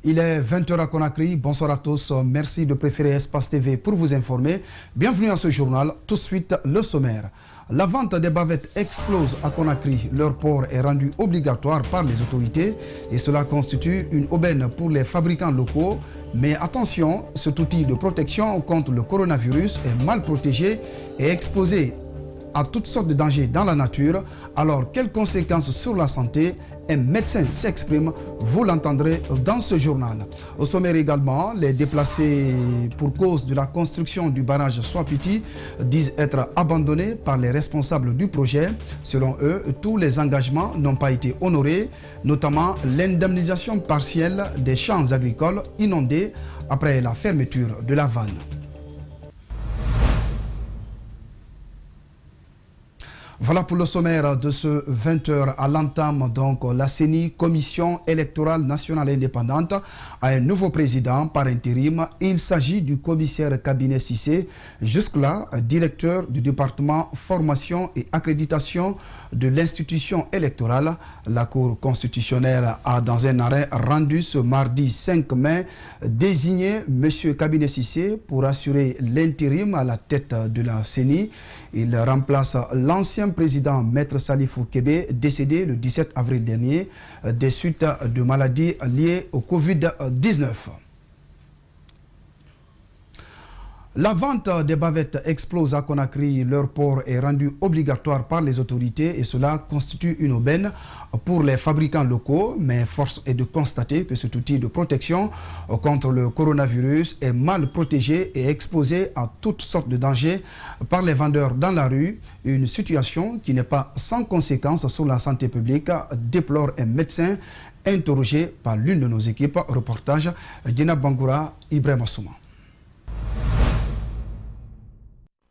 Il est 20h à Conakry. Bonsoir à tous. Merci de préférer Espace TV pour vous informer. Bienvenue à ce journal. Tout de suite, le sommaire. La vente des bavettes explose à Conakry. Leur port est rendu obligatoire par les autorités et cela constitue une aubaine pour les fabricants locaux. Mais attention, cet outil de protection contre le coronavirus est mal protégé et exposé à toutes sortes de dangers dans la nature. Alors, quelles conséquences sur la santé? Un médecin s'exprime, vous l'entendrez dans ce journal. Au sommaire également, les déplacés pour cause de la construction du barrage Soapiti disent être abandonnés par les responsables du projet. Selon eux, tous les engagements n'ont pas été honorés, notamment l'indemnisation partielle des champs agricoles inondés après la fermeture de la vanne. Voilà pour le sommaire de ce 20h à l'entame. Donc, la CENI, Commission électorale nationale indépendante, a un nouveau président par intérim. Il s'agit du commissaire Cabinet Cissé, jusque-là directeur du département formation et accréditation de l'institution électorale. La Cour constitutionnelle a, dans un arrêt rendu ce mardi 5 mai, désigné M. Cabinet Cissé pour assurer l'intérim à la tête de la CENI. Il remplace l'ancien président Maître Salifou Kébé, décédé le 17 avril dernier des suites de maladies liées au Covid-19. La vente des bavettes explose à Conakry. Leur port est rendu obligatoire par les autorités et cela constitue une aubaine pour les fabricants locaux. Mais force est de constater que cet outil de protection contre le coronavirus est mal protégé et exposé à toutes sortes de dangers par les vendeurs dans la rue. Une situation qui n'est pas sans conséquences sur la santé publique, déplore un médecin interrogé par l'une de nos équipes. Reportage Dina Bangoura, Ibrahim Assouma.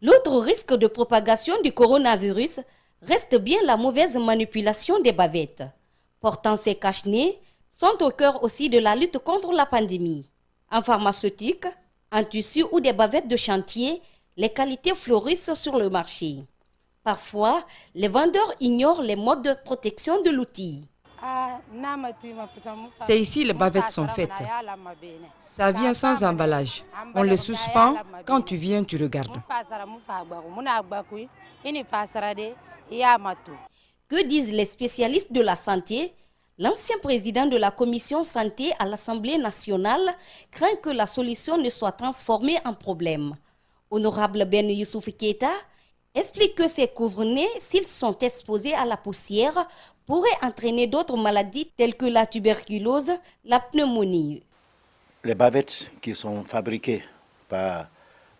L'autre risque de propagation du coronavirus reste bien la mauvaise manipulation des bavettes. Portant ces cache-nez sont au cœur aussi de la lutte contre la pandémie. En pharmaceutique, en tissu ou des bavettes de chantier, les qualités fleurissent sur le marché. Parfois, les vendeurs ignorent les modes de protection de l'outil. C'est ici les bavettes sont faites. Ça vient sans emballage. On les suspend. Quand tu viens, tu regardes. Que disent les spécialistes de la santé? L'ancien président de la commission santé à l'Assemblée nationale craint que la solution ne soit transformée en problème. Honorable Ben Youssouf Keita explique que ces couvre-nez, s'ils sont exposés à la poussière, pourraient entraîner d'autres maladies telles que la tuberculose, la pneumonie. Les bavettes qui sont fabriquées par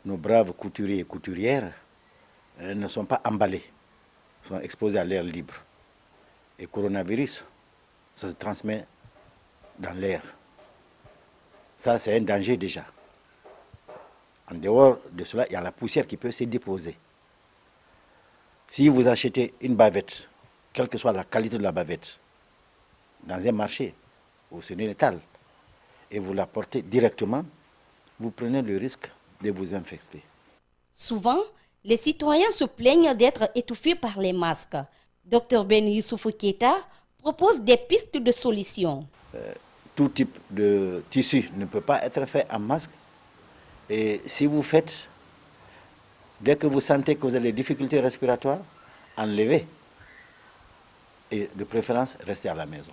nos braves couturiers et couturières ne sont pas emballées, sont exposées à l'air libre. Et le coronavirus, ça se transmet dans l'air. Ça, c'est un danger déjà. En dehors de cela, il y a la poussière qui peut se déposer. Si vous achetez une bavette, quelle que soit la qualité de la bavette, dans un marché ou sur une étale, et vous la portez directement, vous prenez le risque de vous infecter. Souvent, les citoyens se plaignent d'être étouffés par les masques. Dr Ben Youssouf Keita propose des pistes de solutions. Tout type de tissu ne peut pas être fait en masque. Et si vous faites, dès que vous sentez que vous avez des difficultés respiratoires, enlevez. Et de préférence, restez à la maison.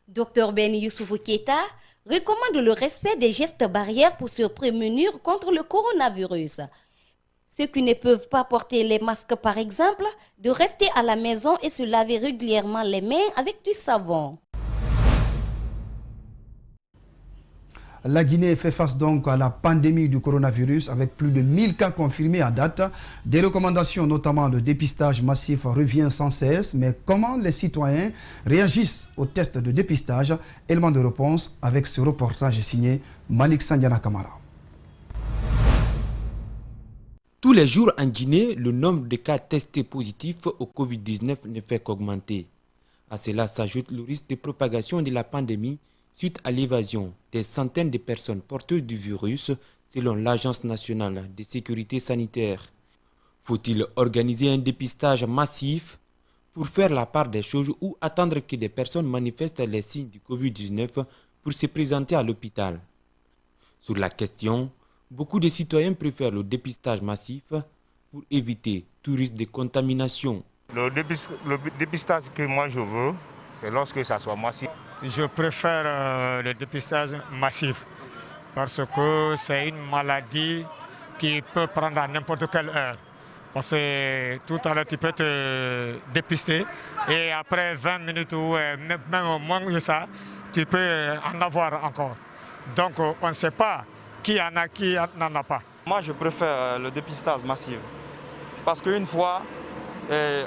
Dr Ben Youssouf Keita recommande le respect des gestes barrières pour se prémunir contre le coronavirus. Ceux qui ne peuvent pas porter les masques, par exemple, de rester à la maison et se laver régulièrement les mains avec du savon. La Guinée fait face donc à la pandémie du coronavirus avec plus de 1000 cas confirmés à date. Des recommandations, notamment de dépistage massif, reviennent sans cesse. Mais comment les citoyens réagissent aux tests de dépistage? Élément de réponse avec ce reportage signé Malik Sandiana Kamara. Tous les jours en Guinée, le nombre de cas testés positifs au Covid-19 ne fait qu'augmenter. À cela s'ajoute le risque de propagation de la pandémie suite à l'évasion des centaines de personnes porteuses du virus, selon l'Agence nationale de sécurité sanitaire. Faut-il organiser un dépistage massif pour faire la part des choses ou attendre que des personnes manifestent les signes du Covid-19 pour se présenter à l'hôpital. Sur la question, beaucoup de citoyens préfèrent le dépistage massif pour éviter tout risque de contamination. Le dépistage que moi je veux, c'est lorsque ça soit massif. Je préfère le dépistage massif parce que c'est une maladie qui peut prendre à n'importe quelle heure. Parce que tout à l'heure, tu peux te dépister et après 20 minutes ou même moins que ça, tu peux en avoir encore. Donc on ne sait pas qui en a, qui n'en a pas. Moi, je préfère le dépistage massif parce qu'une fois,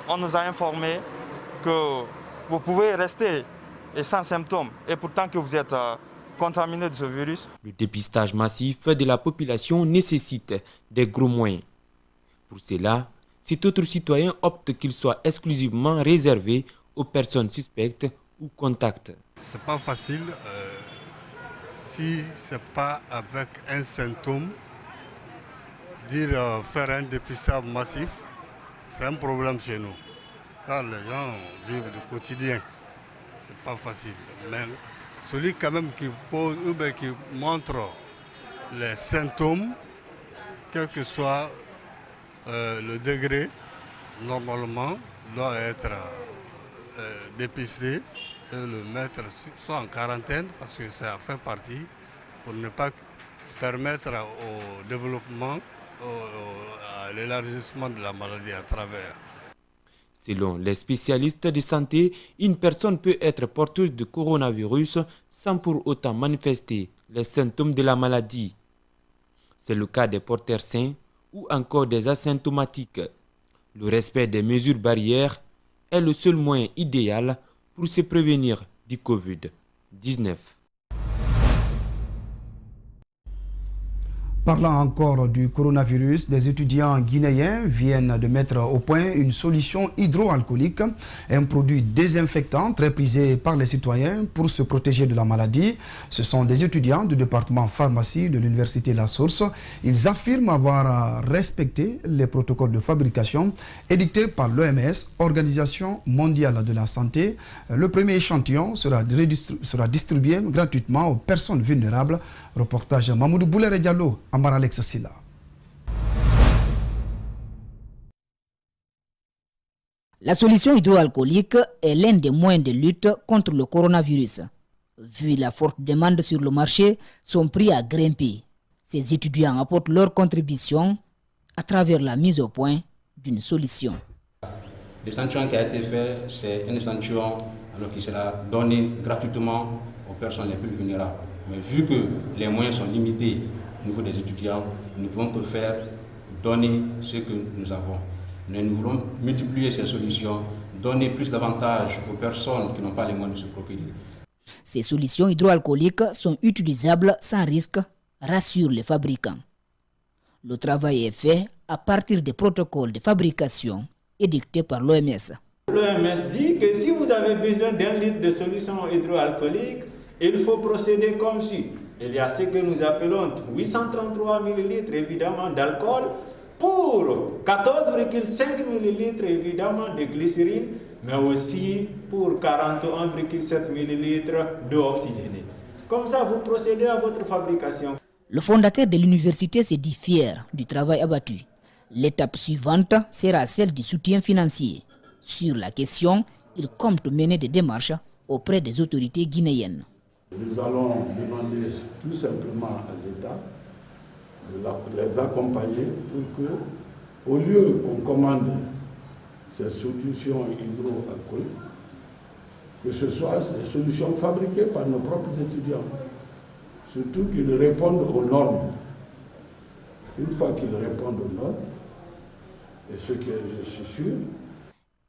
on nous a informé que vous pouvez rester sans symptômes et pourtant que vous êtes contaminé de ce virus. Le dépistage massif de la population nécessite des gros moyens. Pour cela, cet autre citoyen opte qu'il soit exclusivement réservé aux personnes suspectes ou contacts. C'est pas facile si c'est pas avec un symptôme. Faire un dépistage massif, c'est un problème chez nous. Car les gens vivent du quotidien. C'est pas facile. Mais celui quand même qui pose ou bien qui montre les symptômes, quel que soit le degré, normalement, doit être dépisté et le mettre soit en quarantaine parce que ça fait partie pour ne pas permettre au développement, à l'élargissement de la maladie à travers. Selon les spécialistes de santé, une personne peut être porteuse de coronavirus sans pour autant manifester les symptômes de la maladie. C'est le cas des porteurs sains ou encore des asymptomatiques. Le respect des mesures barrières est le seul moyen idéal pour se prévenir du Covid-19. Parlant encore du coronavirus, des étudiants guinéens viennent de mettre au point une solution hydroalcoolique, un produit désinfectant très prisé par les citoyens pour se protéger de la maladie. Ce sont des étudiants du département pharmacie de l'université La Source. Ils affirment avoir respecté les protocoles de fabrication édictés par l'OMS, Organisation mondiale de la santé. Le premier échantillon sera distribué gratuitement aux personnes vulnérables. Reportage Mamoudou Boulere Diallo, Amar Alex Silla. La solution hydroalcoolique est l'un des moyens de lutte contre le coronavirus. Vu la forte demande sur le marché, son prix a grimpé. Ces étudiants apportent leur contribution à travers la mise au point d'une solution. L'échantillon qui a été fait, c'est un échantillon qui sera donné gratuitement aux personnes les plus vulnérables. Mais vu que les moyens sont limités au niveau des étudiants, nous ne pouvons que faire donner ce que nous avons. Mais nous voulons multiplier ces solutions, donner plus d'avantages aux personnes qui n'ont pas les moyens de se procurer. Ces solutions hydroalcooliques sont utilisables sans risque, rassurent les fabricants. Le travail est fait à partir des protocoles de fabrication édictés par l'OMS. L'OMS dit que si vous avez besoin d'un litre de solution hydroalcoolique, il faut procéder comme suit. Il y a ce que nous appelons 833 ml évidemment d'alcool pour 14,5 ml évidemment de glycérine, mais aussi pour 41,7 ml d'eau oxygénée. Comme ça, vous procédez à votre fabrication. Le fondateur de l'université s'est dit fier du travail abattu. L'étape suivante sera celle du soutien financier. Sur la question, il compte mener des démarches auprès des autorités guinéennes. Nous allons demander tout simplement à l'État de les accompagner pour que, au lieu qu'on commande ces solutions hydroalcooliques, que ce soit des solutions fabriquées par nos propres étudiants, surtout qu'ils répondent aux normes. Une fois qu'ils répondent aux normes, et ce que je suis sûr.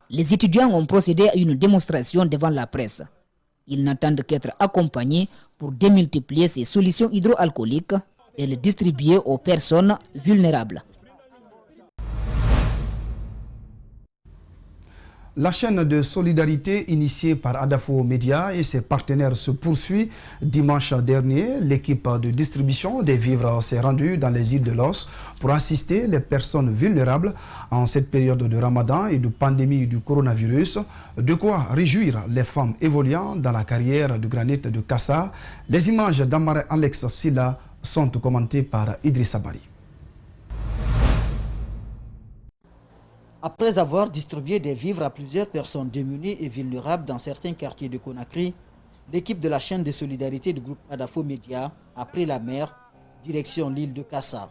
Les étudiants ont procédé à une démonstration devant la presse. Ils n'attendent qu'être accompagnés pour démultiplier ces solutions hydroalcooliques et les distribuer aux personnes vulnérables. La chaîne de solidarité initiée par Adafo Média et ses partenaires se poursuit. Dimanche dernier, l'équipe de distribution des vivres s'est rendue dans les îles de Los pour assister les personnes vulnérables en cette période de Ramadan et de pandémie du coronavirus. De quoi réjouir les femmes évoluant dans la carrière de granit de Kassa. Les images d'Amare Alex Silla sont commentées par Idrissa Bari. Après avoir distribué des vivres à plusieurs personnes démunies et vulnérables dans certains quartiers de Conakry, l'équipe de la chaîne de solidarité du groupe Adafo Média a pris la mer, direction l'île de Kassa.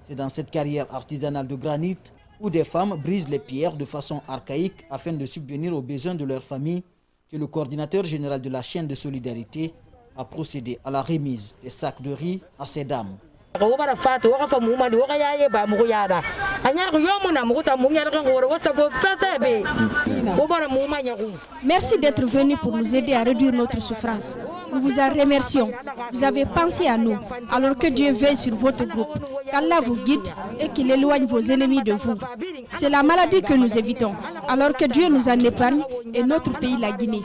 C'est dans cette carrière artisanale de granit où des femmes brisent les pierres de façon archaïque afin de subvenir aux besoins de leur famille que le coordinateur général de la chaîne de solidarité a procédé à la remise des sacs de riz à ces dames. Merci d'être venu pour nous aider à réduire notre souffrance. Nous vous en remercions. Vous avez pensé à nous. Alors que Dieu veille sur votre groupe, qu'Allah vous guide et qu'il éloigne vos ennemis de vous. C'est la maladie que nous évitons. Alors que Dieu nous en épargne et notre pays, la Guinée.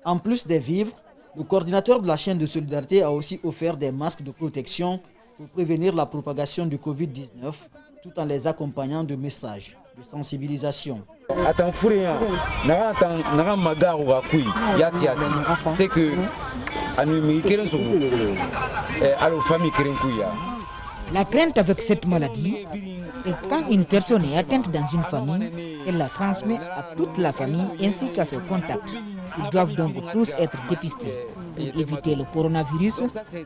En plus des vivres, le coordinateur de la chaîne de solidarité a aussi offert des masques de protection pour prévenir la propagation du Covid-19 tout en les accompagnant de messages de sensibilisation. C'est que la crainte avec cette maladie est quand une personne est atteinte dans une famille, elle la transmet à toute la famille ainsi qu'à ses contacts. Ils doivent donc tous être dépistés. Pour éviter le coronavirus,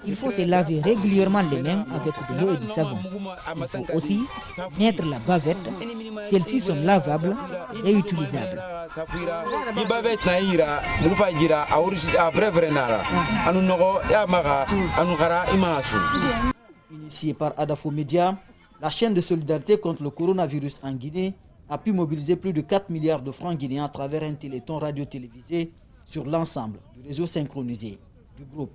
il faut se laver régulièrement les mains avec de l'eau et du savon. Il faut aussi mettre la bavette. Celles-ci sont lavables et réutilisables. Initiée par Adafo Média, la chaîne de solidarité contre le coronavirus en Guinée a pu mobiliser plus de 4 milliards de francs guinéens à travers un téléthon radio-télévisé sur l'ensemble du réseau synchronisé du groupe.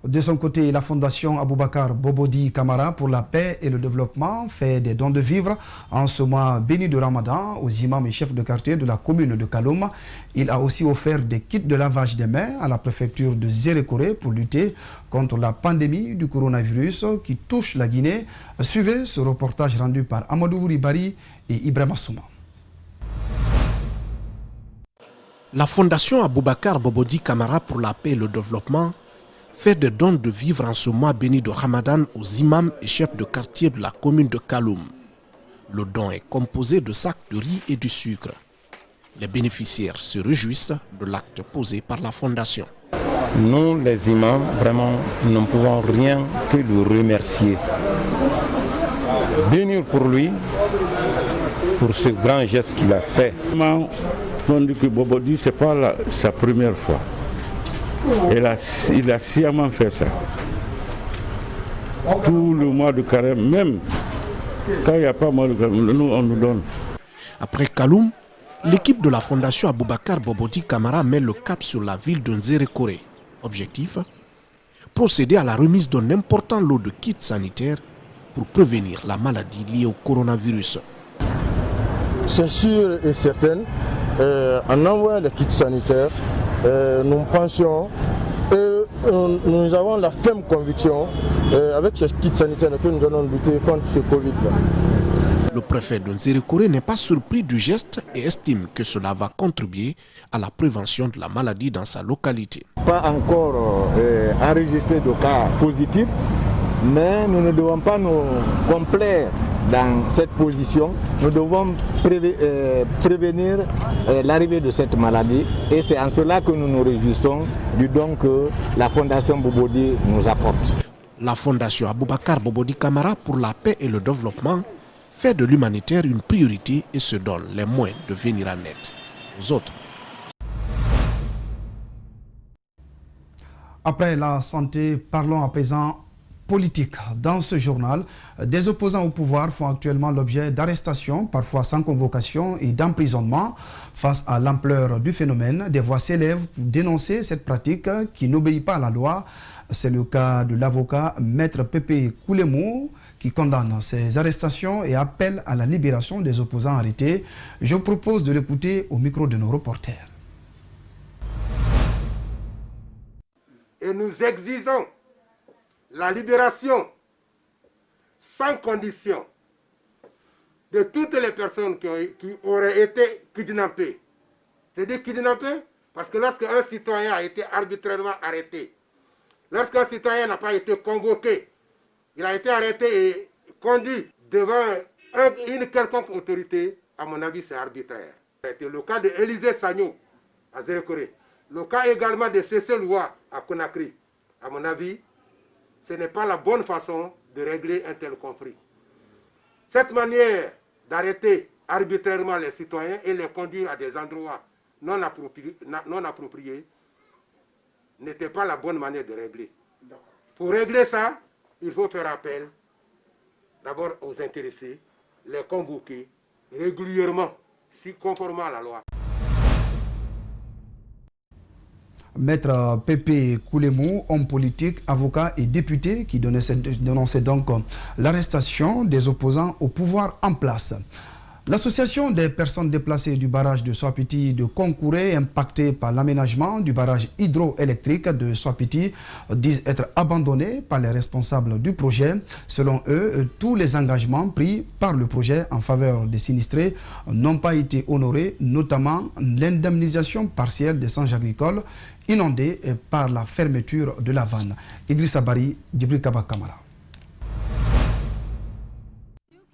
De son côté, la fondation Aboubakar Bobodi Kamara pour la paix et le développement fait des dons de vivres en ce mois béni de Ramadan aux imams et chefs de quartier de la commune de Kaloum. Il a aussi offert des kits de lavage des mains à la préfecture de Zérékoré pour lutter contre la pandémie du coronavirus qui touche la Guinée. Suivez ce reportage rendu par Amadou Ribari et Ibrahima Souma. La fondation Aboubakar Bobodi Kamara pour la paix et le développement fait des dons de vivres en ce mois béni de Ramadan aux imams et chefs de quartier de la commune de Kaloum. Le don est composé de sacs de riz et du sucre. Les bénéficiaires se réjouissent de l'acte posé par la fondation. Nous, les imams, vraiment, nous ne pouvons rien que le remercier. Bénir pour lui, pour ce grand geste qu'il a fait. On dit que Bobodi, ce n'est pas sa première fois. Il a sciemment fait ça. Tout le mois de carême, même quand il n'y a pas mois de carême, nous, on nous donne. Après Kaloum, l'équipe de la fondation Aboubakar Bobodi Kamara met le cap sur la ville de Nzérékoré. Objectif, procéder à la remise d'un important lot de kits sanitaires pour prévenir la maladie liée au coronavirus. C'est sûr et certain, en envoyant les kits sanitaires, nous pensions et nous avons la ferme conviction avec ces kits sanitaires que nous allons lutter contre ce Covid-là. Le préfet de Nzérékoré n'est pas surpris du geste et estime que cela va contribuer à la prévention de la maladie dans sa localité. Pas encore enregistré de cas positifs, mais nous ne devons pas nous complaire dans cette position. Nous devons prévenir l'arrivée de cette maladie et c'est en cela que nous nous réjouissons du don que la Fondation Bobodi nous apporte. La Fondation Aboubakar Bobodi Kamara pour la paix et le développement fait de l'humanitaire une priorité et se donne les moyens de venir en aide aux autres. Après la santé, parlons à présent politique. Dans ce journal, des opposants au pouvoir font actuellement l'objet d'arrestations, parfois sans convocation et d'emprisonnement. Face à l'ampleur du phénomène, des voix s'élèvent pour dénoncer cette pratique qui n'obéit pas à la loi. C'est le cas de l'avocat Maître Pépé Koulemou qui condamne ces arrestations et appelle à la libération des opposants arrêtés. Je vous propose de l'écouter au micro de nos reporters. Et nous exigeons la libération sans condition de toutes les personnes qui auraient été kidnappées. C'est-à-dire kidnappées parce que lorsqu'un citoyen a été arbitrairement arrêté, lorsqu'un citoyen n'a pas été convoqué, il a été arrêté et conduit devant une quelconque autorité, à mon avis c'est arbitraire. C'était le cas de Élisée Sagno à Zérekoré, le cas également de Cécile Loua à Conakry. À mon avis, ce n'est pas la bonne façon de régler un tel conflit. Cette manière d'arrêter arbitrairement les citoyens et les conduire à des endroits non appropriés n'était pas la bonne manière de régler. Pour régler ça, il faut faire appel d'abord aux intéressés, les convoquer régulièrement, si conformément à la loi. Maître Pépé Koulemou, homme politique, avocat et député qui dénonçait donc l'arrestation des opposants au pouvoir en place. L'association des personnes déplacées du barrage de Soapiti de Konkouré, impactée par l'aménagement du barrage hydroélectrique de Soapiti, disent être abandonnés par les responsables du projet. Selon eux, tous les engagements pris par le projet en faveur des sinistrés n'ont pas été honorés, notamment l'indemnisation partielle des sangs agricoles inondés par la fermeture de la vanne. Idrissa Bari, Djibril Kaba Kamara.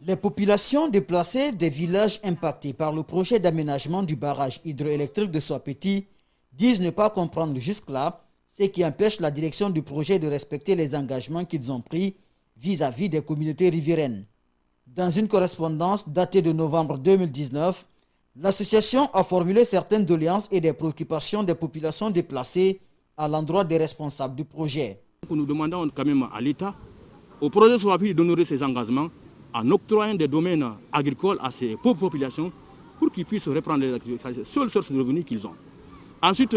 Les populations déplacées des villages impactés par le projet d'aménagement du barrage hydroélectrique de Soapiti disent ne pas comprendre jusque-là ce qui empêche la direction du projet de respecter les engagements qu'ils ont pris vis-à-vis des communautés riveraines. Dans une correspondance datée de novembre 2019, l'association a formulé certaines doléances et des préoccupations des populations déplacées à l'endroit des responsables du projet. Nous demandons quand même à l'État, au projet Soapiti d'honorer ses engagements en octroyant des domaines agricoles à ces pauvres populations pour qu'ils puissent reprendre les activités, c'est la seule source de revenus qu'ils ont. Ensuite,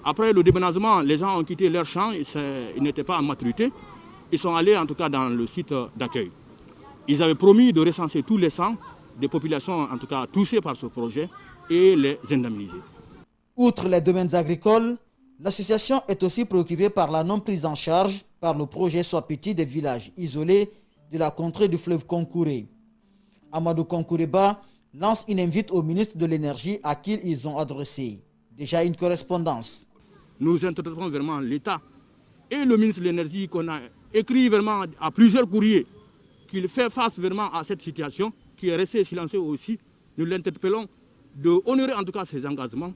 après le déménagement, les gens ont quitté leurs champs, ils n'étaient pas en maturité, ils sont allés en tout cas dans le site d'accueil. Ils avaient promis de recenser tous les champs des populations en tout cas touchées par ce projet et les indemniser. Outre les domaines agricoles, l'association est aussi préoccupée par la non prise en charge par le projet Soapiti des villages isolés de la contrée du fleuve Konkouré. Amadou Konkoureba lance une invite au ministre de l'Énergie à qui ils ont adressé déjà une correspondance. Nous interpellons vraiment l'État et le ministre de l'Énergie qu'on a écrit vraiment à plusieurs courriers qu'il fait face vraiment à cette situation qui est restée silencieuse aussi. Nous l'interpellons de honorer en tout cas ses engagements.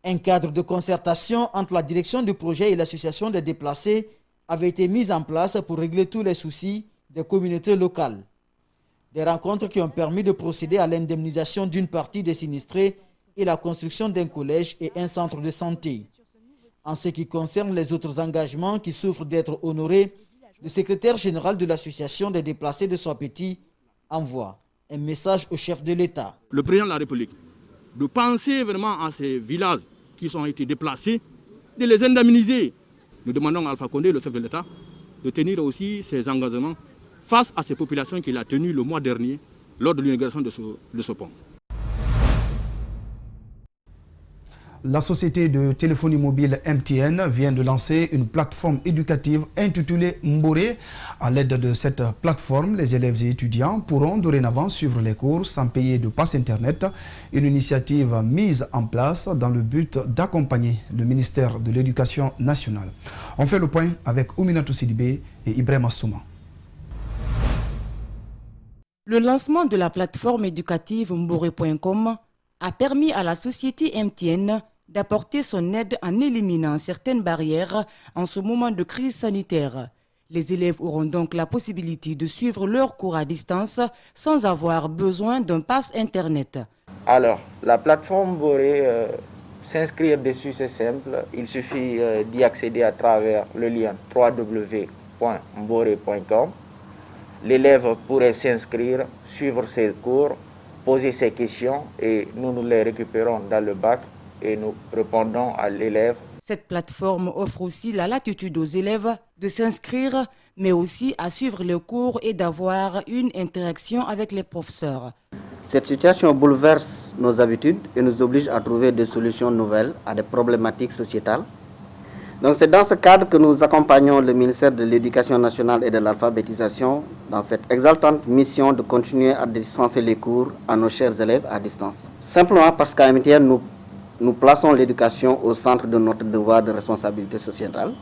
Un cadre de concertation entre la direction du projet et l'association des déplacés avait été mis en place pour régler tous les soucis des communautés locales. Des rencontres qui ont permis de procéder à l'indemnisation d'une partie des sinistrés et la construction d'un collège et un centre de santé. En ce qui concerne les autres engagements qui souffrent d'être honorés, le secrétaire général de l'association des déplacés de Soapiti envoie un message au chef de l'État. Le président de la République, de penser vraiment à ces villages qui ont été déplacés, de les indemniser. Nous demandons à Alpha Condé, le chef de l'État, de tenir aussi ses engagements face à ces populations qu'il a tenues le mois dernier lors de l'inauguration de ce pont. La société de téléphonie mobile MTN vient de lancer une plateforme éducative intitulée Mbore. À l'aide de cette plateforme, les élèves et étudiants pourront dorénavant suivre les cours sans payer de passe Internet. Une initiative mise en place dans le but d'accompagner le ministère de l'Éducation nationale. On fait le point avec Ouminatou Sidibé et Ibrahim Assouma. Le lancement de la plateforme éducative mbore.com a permis à la société MTN d'apporter son aide en éliminant certaines barrières en ce moment de crise sanitaire. Les élèves auront donc la possibilité de suivre leurs cours à distance sans avoir besoin d'un pass Internet. Alors, la plateforme Mbore, s'inscrire dessus c'est simple. Il suffit d'y accéder à travers le lien www.mbore.com. www.mbore.com. L'élève pourrait s'inscrire, suivre ses cours, poser ses questions et nous les récupérons dans le bac et nous répondons à l'élève. Cette plateforme offre aussi la latitude aux élèves de s'inscrire, mais aussi à suivre les cours et d'avoir une interaction avec les professeurs. Cette situation bouleverse nos habitudes et nous oblige à trouver des solutions nouvelles à des problématiques sociétales. Donc c'est dans ce cadre que nous accompagnons le ministère de l'Éducation nationale et de l'alphabétisation dans cette exaltante mission de continuer à dispenser les cours à nos chers élèves à distance. Simplement parce qu'à MTN, nous plaçons l'éducation au centre de notre devoir de responsabilité sociétale.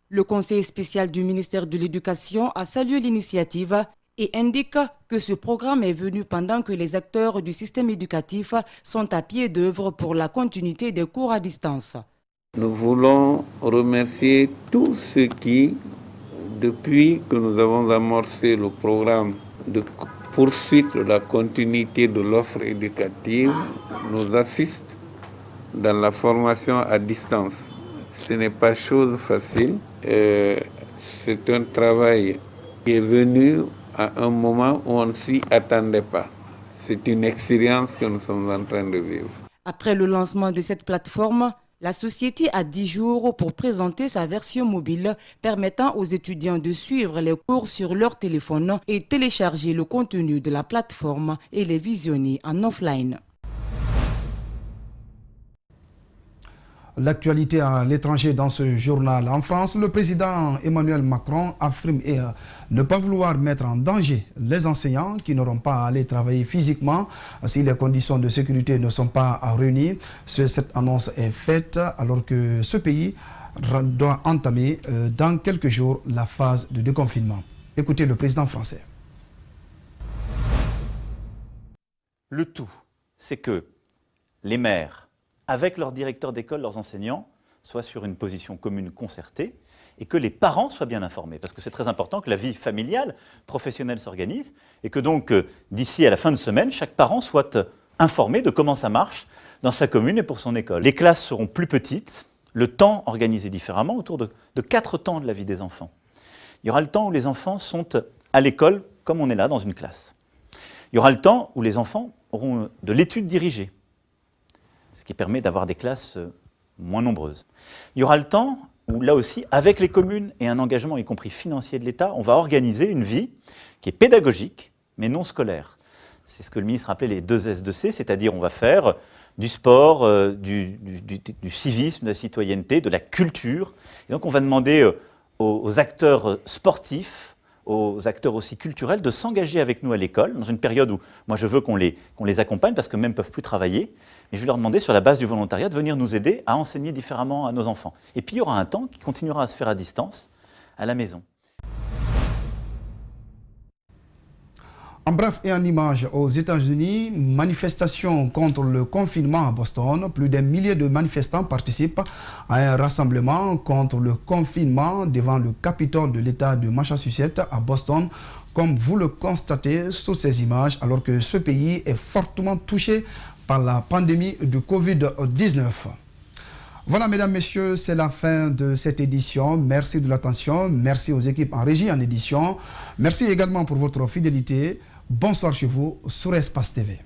Le conseil spécial du ministère de l'Éducation a salué l'initiative et indique que ce programme est venu pendant que les acteurs du système éducatif sont à pied d'œuvre pour la continuité des cours à distance. Nous voulons remercier tous ceux qui, depuis que nous avons amorcé le programme de poursuite de la continuité de l'offre éducative, nous assistent dans la formation à distance. Ce n'est pas chose facile. C'est un travail qui est venu à un moment où on ne s'y attendait pas. C'est une expérience que nous sommes en train de vivre. Après le lancement de cette plateforme, la société a 10 jours pour présenter sa version mobile permettant aux étudiants de suivre les cours sur leur téléphone et télécharger le contenu de la plateforme et les visionner en offline. L'actualité à l'étranger dans ce journal. En France, le président Emmanuel Macron affirme ne pas vouloir mettre en danger les enseignants qui n'auront pas à aller travailler physiquement si les conditions de sécurité ne sont pas réunies. Cette annonce est faite alors que ce pays doit entamer dans quelques jours la phase de déconfinement. Écoutez le président français. Le tout, c'est que les maires, avec leurs directeurs d'école, leurs enseignants, soient sur une position commune concertée et que les parents soient bien informés. Parce que c'est très important que la vie familiale, professionnelle s'organise et que donc, d'ici à la fin de semaine, chaque parent soit informé de comment ça marche dans sa commune et pour son école. Les classes seront plus petites, le temps organisé différemment, autour de 4 temps de la vie des enfants. Il y aura le temps où les enfants sont à l'école, comme on est là, dans une classe. Il y aura le temps où les enfants auront de l'étude dirigée, ce qui permet d'avoir des classes moins nombreuses. Il y aura le temps où, là aussi, avec les communes et un engagement, y compris financier de l'État, on va organiser une vie qui est pédagogique, mais non scolaire. C'est ce que le ministre appelait les 2 S2C, c'est-à-dire on va faire du sport, du civisme, de la citoyenneté, de la culture. Et donc on va demander aux acteurs sportifs, aux acteurs aussi culturels, de s'engager avec nous à l'école, dans une période où moi je veux qu'on les accompagne, parce qu'eux-mêmes ne peuvent plus travailler, mais je vais leur demander, sur la base du volontariat, de venir nous aider à enseigner différemment à nos enfants. Et puis il y aura un temps qui continuera à se faire à distance, à la maison. En bref et en image, aux États-Unis, manifestation contre le confinement à Boston. Plus d'un millier de manifestants participent à un rassemblement contre le confinement devant le Capitole de l'État de Massachusetts à Boston, comme vous le constatez sur ces images, alors que ce pays est fortement touché par la pandémie du Covid-19. Voilà, mesdames, messieurs, c'est la fin de cette édition. Merci de l'attention. Merci aux équipes en régie, en édition. Merci également pour votre fidélité. Bonsoir chez vous sur Espace TV.